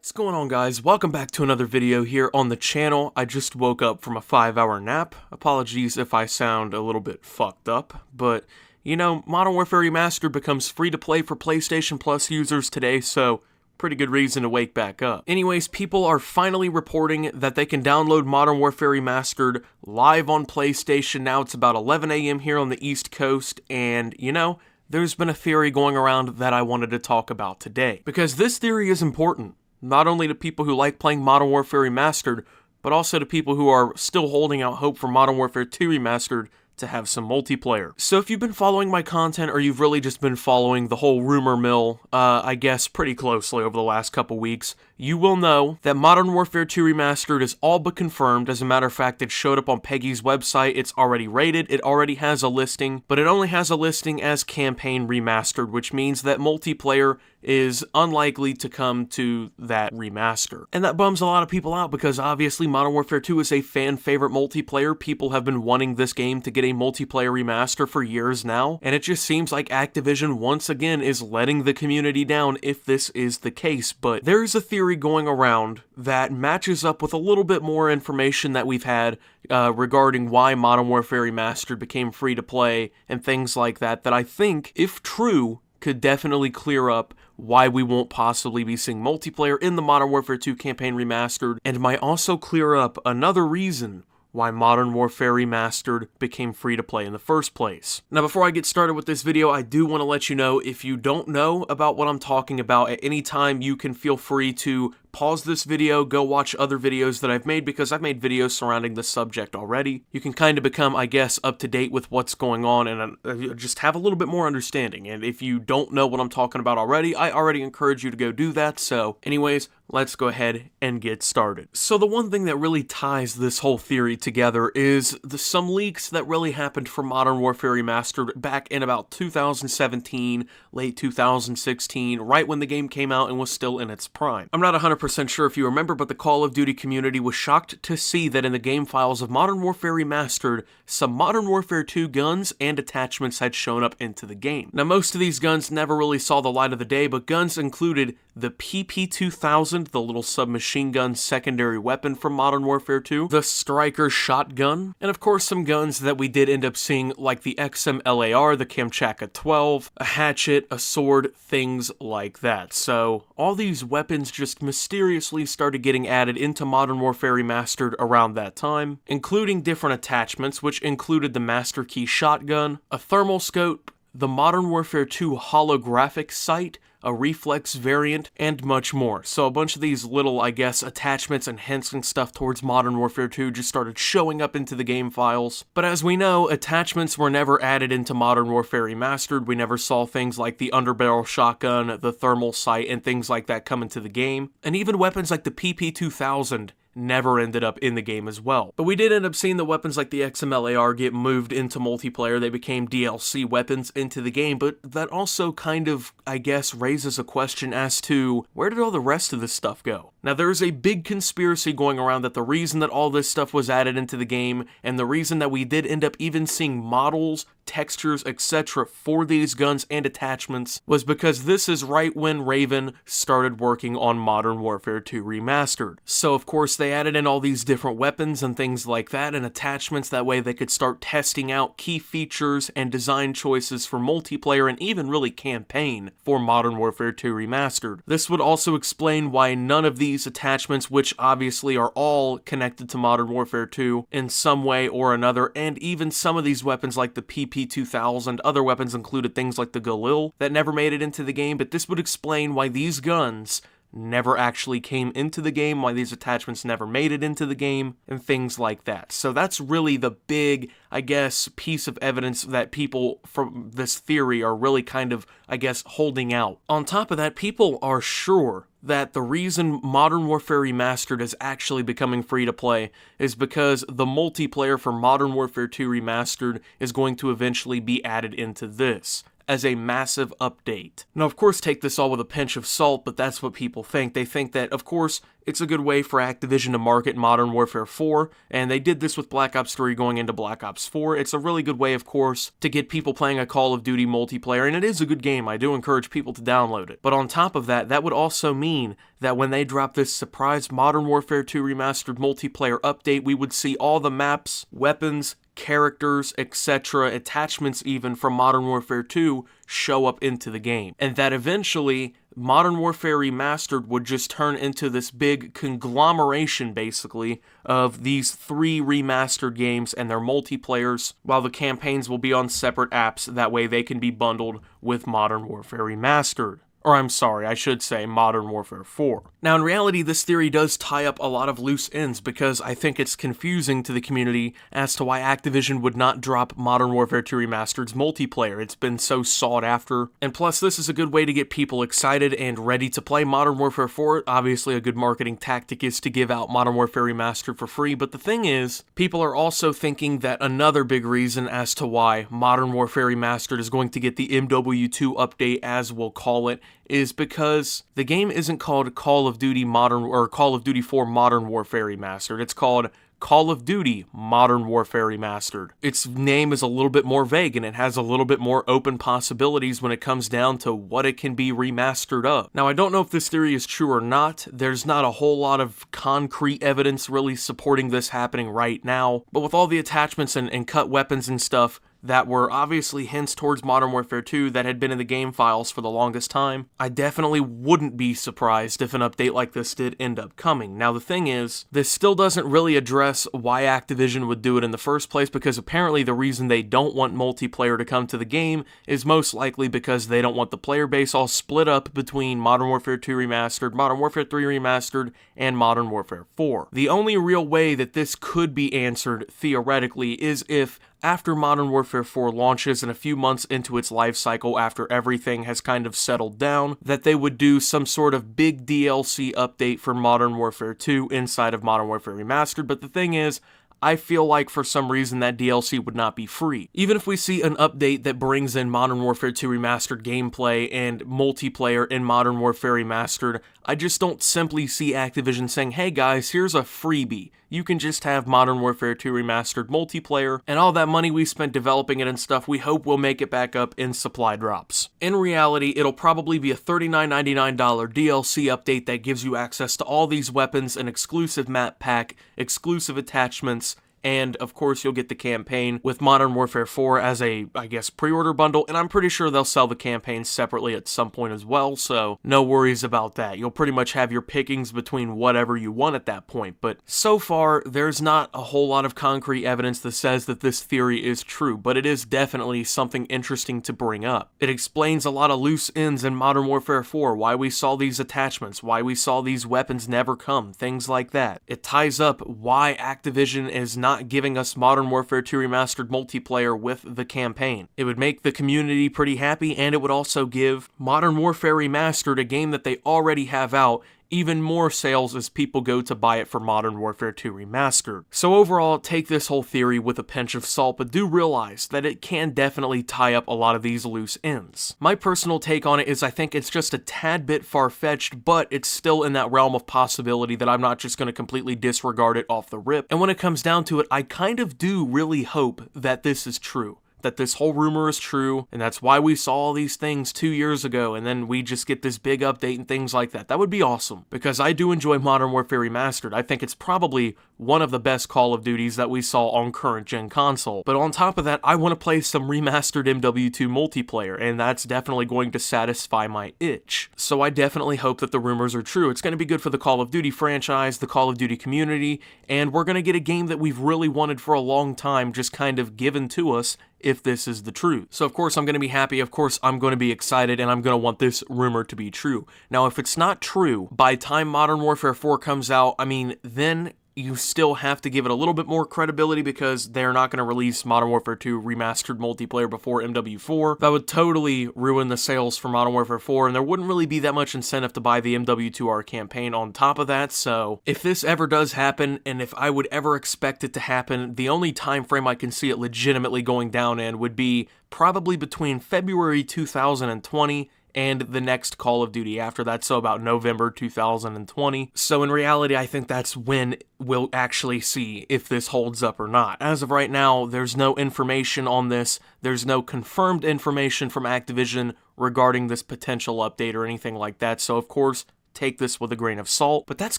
What's going on, guys? Welcome back to another video here on the channel. I just woke up from a 5-hour nap. Apologies if I sound a little bit fucked up, but you know, Modern Warfare Remastered becomes free to play for PlayStation Plus users today, so pretty good reason to wake back up. Anyways, people are finally reporting that they can download Modern Warfare Remastered live on PlayStation. Now it's about 11 a.m. here on the East Coast, and you know, there's been a theory going around that I wanted to talk about today, because this theory is important. Not only to people who like playing Modern Warfare Remastered, but also to people who are still holding out hope for Modern Warfare 2 Remastered to have some multiplayer. So if you've been following my content, or you've really just been following the whole rumor mill, I guess pretty closely over the last couple weeks, you will know that Modern Warfare 2 Remastered is all but confirmed. As a matter of fact, it showed up on Peggy's website, it's already rated, it already has a listing, but it only has a listing as Campaign Remastered, which means that multiplayer is unlikely to come to that remaster. And that bums a lot of people out because obviously Modern Warfare 2 is a fan favorite multiplayer. People have been wanting this game to get a multiplayer remaster for years now, and it just seems like Activision once again is letting the community down if this is the case. But there's a theory going around that matches up with a little bit more information that we've had regarding why Modern Warfare Remastered became free to play and things like that, that I think, if true, could definitely clear up why we won't possibly be seeing multiplayer in the Modern Warfare 2 Campaign Remastered, and might also clear up another reason why Modern Warfare Remastered became free to play in the first place. Now, before I get started with this video, I do want to let you know, if you don't know about what I'm talking about at any time, you can feel free to pause this video, go watch other videos that I've made, because I've made videos surrounding this subject already. You can kind of become, I guess, up to date with what's going on and just have a little bit more understanding. And if you don't know what I'm talking about already, I already encourage you to go do that. So anyways, let's go ahead and get started. So the one thing that really ties this whole theory together is some leaks that really happened for Modern Warfare Remastered back in about 2017, late 2016, right when the game came out and was still in its prime. I'm not 100% sure if you remember, but the Call of Duty community was shocked to see that in the game files of Modern Warfare Remastered, some Modern Warfare 2 guns and attachments had shown up into the game. Now, most of these guns never really saw the light of the day, but guns included the PP-2000, the little submachine gun secondary weapon from Modern Warfare 2, the Striker shotgun, and of course some guns that we did end up seeing, like the XMLAR, the Kamchatka 12, a hatchet, a sword, things like that. So all these weapons just mysteriously started getting added into Modern Warfare Remastered around that time, including different attachments, which included the Master Key shotgun, a thermal scope, the Modern Warfare 2 holographic sight, a reflex variant, and much more. So a bunch of these little, I guess, attachments and hints and stuff towards Modern Warfare 2 just started showing up into the game files. But as we know, attachments were never added into Modern Warfare Remastered. We never saw things like the underbarrel shotgun, the thermal sight, and things like that come into the game. And even weapons like the PP-2000 never ended up in the game as well. But we did end up seeing the weapons like the XMLAR get moved into multiplayer. They became DLC weapons into the game, but that also kind of, I guess, raises a question as to where did all the rest of this stuff go? Now, there is a big conspiracy going around that the reason that all this stuff was added into the game, and the reason that we did end up even seeing models, textures, etc. for these guns and attachments, was because this is right when Raven started working on Modern Warfare 2 Remastered. So of course they added in all these different weapons and things like that and attachments, that way they could start testing out key features and design choices for multiplayer and even really campaign for Modern Warfare 2 Remastered. This would also explain why none of these attachments, which obviously are all connected to Modern Warfare 2 in some way or another, and even some of these weapons like the PP-2000, other weapons included things like the Galil that never made it into the game, but this would explain why these guns never actually came into the game, why these attachments never made it into the game, and things like that. So that's really the big, I guess, piece of evidence that people from this theory are really kind of, I guess, holding out. On top of that, people are sure that the reason Modern Warfare Remastered is actually becoming free to play is because the multiplayer for Modern Warfare 2 Remastered is going to eventually be added into this as a massive update. Now, of course, take this all with a pinch of salt, but that's what people think. They think that, of course, it's a good way for Activision to market Modern Warfare 4, and they did this with Black Ops 3 going into Black Ops 4. It's a really good way, of course, to get people playing a Call of Duty multiplayer, and it is a good game. I do encourage people to download it. But on top of that, that would also mean that when they drop this surprise Modern Warfare 2 Remastered multiplayer update, we would see all the maps, weapons, characters, etc., attachments even from Modern Warfare 2 show up into the game. And that eventually, Modern Warfare Remastered would just turn into this big conglomeration, basically, of these 3 remastered games and their multiplayers, while the campaigns will be on separate apps. That way they can be bundled with Modern Warfare Remastered. Or I'm sorry, I should say Modern Warfare 4. Now, in reality, this theory does tie up a lot of loose ends because I think it's confusing to the community as to why Activision would not drop Modern Warfare 2 Remastered's multiplayer. It's been so sought after. And plus, this is a good way to get people excited and ready to play Modern Warfare 4. Obviously, a good marketing tactic is to give out Modern Warfare Remastered for free. But the thing is, people are also thinking that another big reason as to why Modern Warfare Remastered is going to get the MW2 update, as we'll call it, is because the game isn't called Call of Duty Modern or Call of Duty 4 Modern Warfare Remastered. It's called Call of Duty Modern Warfare Remastered. Its name is a little bit more vague and it has a little bit more open possibilities when it comes down to what it can be remastered of. Now, I don't know if this theory is true or not. There's not a whole lot of concrete evidence really supporting this happening right now, but with all the attachments and cut weapons and stuff that were obviously hints towards Modern Warfare 2 that had been in the game files for the longest time, I definitely wouldn't be surprised if an update like this did end up coming. Now, the thing is, this still doesn't really address why Activision would do it in the first place, because apparently the reason they don't want multiplayer to come to the game is most likely because they don't want the player base all split up between Modern Warfare 2 Remastered, Modern Warfare 3 Remastered, and Modern Warfare 4. The only real way that this could be answered, theoretically, is if after Modern Warfare 4 launches and a few months into its life cycle after everything has kind of settled down, that they would do some sort of big DLC update for Modern Warfare 2 inside of Modern Warfare Remastered. But the thing is, I feel like for some reason that DLC would not be free. Even if we see an update that brings in Modern Warfare 2 Remastered gameplay and multiplayer in Modern Warfare Remastered, I just don't simply see Activision saying, hey guys, here's a freebie. You can just have Modern Warfare 2 Remastered multiplayer, and all that money we spent developing it and stuff, we hope we'll make it back up in supply drops. In reality, it'll probably be a $39.99 DLC update that gives you access to all these weapons, an exclusive map pack, exclusive attachments, and of course you'll get the campaign with Modern Warfare 4 as a, I guess, pre-order bundle, and I'm pretty sure they'll sell the campaign separately at some point as well, so no worries about that. You'll pretty much have your pickings between whatever you want at that point, but so far, there's not a whole lot of concrete evidence that says that this theory is true, but it is definitely something interesting to bring up. It explains a lot of loose ends in Modern Warfare 4, why we saw these attachments, why we saw these weapons never come, things like that. It ties up why Activision is not giving us Modern Warfare 2 Remastered multiplayer with the campaign. It would make the community pretty happy, and it would also give Modern Warfare Remastered, a game that they already have out, even more sales as people go to buy it for Modern Warfare 2 Remastered. So overall, take this whole theory with a pinch of salt, but do realize that it can definitely tie up a lot of these loose ends. My personal take on it is I think it's just a tad bit far-fetched, but it's still in that realm of possibility that I'm not just going to completely disregard it off the rip. And when it comes down to it, I kind of do really hope that this is true, that this whole rumor is true, and that's why we saw all these things 2 years ago, and then we just get this big update and things like that. That would be awesome, because I do enjoy Modern Warfare Remastered. I think it's probably one of the best Call of Duties that we saw on current-gen console. But on top of that, I want to play some remastered MW2 multiplayer, and that's definitely going to satisfy my itch. So I definitely hope that the rumors are true. It's going to be good for the Call of Duty franchise, the Call of Duty community, and we're going to get a game that we've really wanted for a long time just kind of given to us if this is the truth. So of course I'm going to be happy, of course I'm going to be excited, and I'm going to want this rumor to be true. Now if it's not true, by the time Modern Warfare 4 comes out, I mean, then you still have to give it a little bit more credibility because they're not going to release Modern Warfare 2 Remastered multiplayer before MW4. That would totally ruin the sales for Modern Warfare 4, and there wouldn't really be that much incentive to buy the MW2R campaign on top of that. So if this ever does happen, and if I would ever expect it to happen, the only time frame I can see it legitimately going down in would be probably between February 2020 and the next Call of Duty after that, so about November 2020. So in reality, I think that's when we'll actually see if this holds up or not. As of right now, there's no information on this. There's no confirmed information from Activision regarding this potential update or anything like that, so of course, take this with a grain of salt. But that's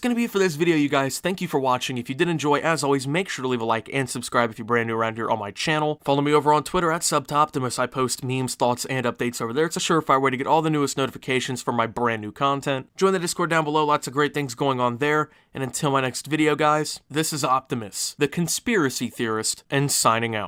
going to be it for this video, you guys. Thank you for watching. If you did enjoy, as always, make sure to leave a like and subscribe if you're brand new around here on my channel. Follow me over on Twitter at Subtoptimus. I post memes, thoughts, and updates over there. It's a surefire way to get all the newest notifications for my brand new content. Join the Discord down below. Lots of great things going on there. And until my next video, guys, this is Optimus, the conspiracy theorist, and signing out.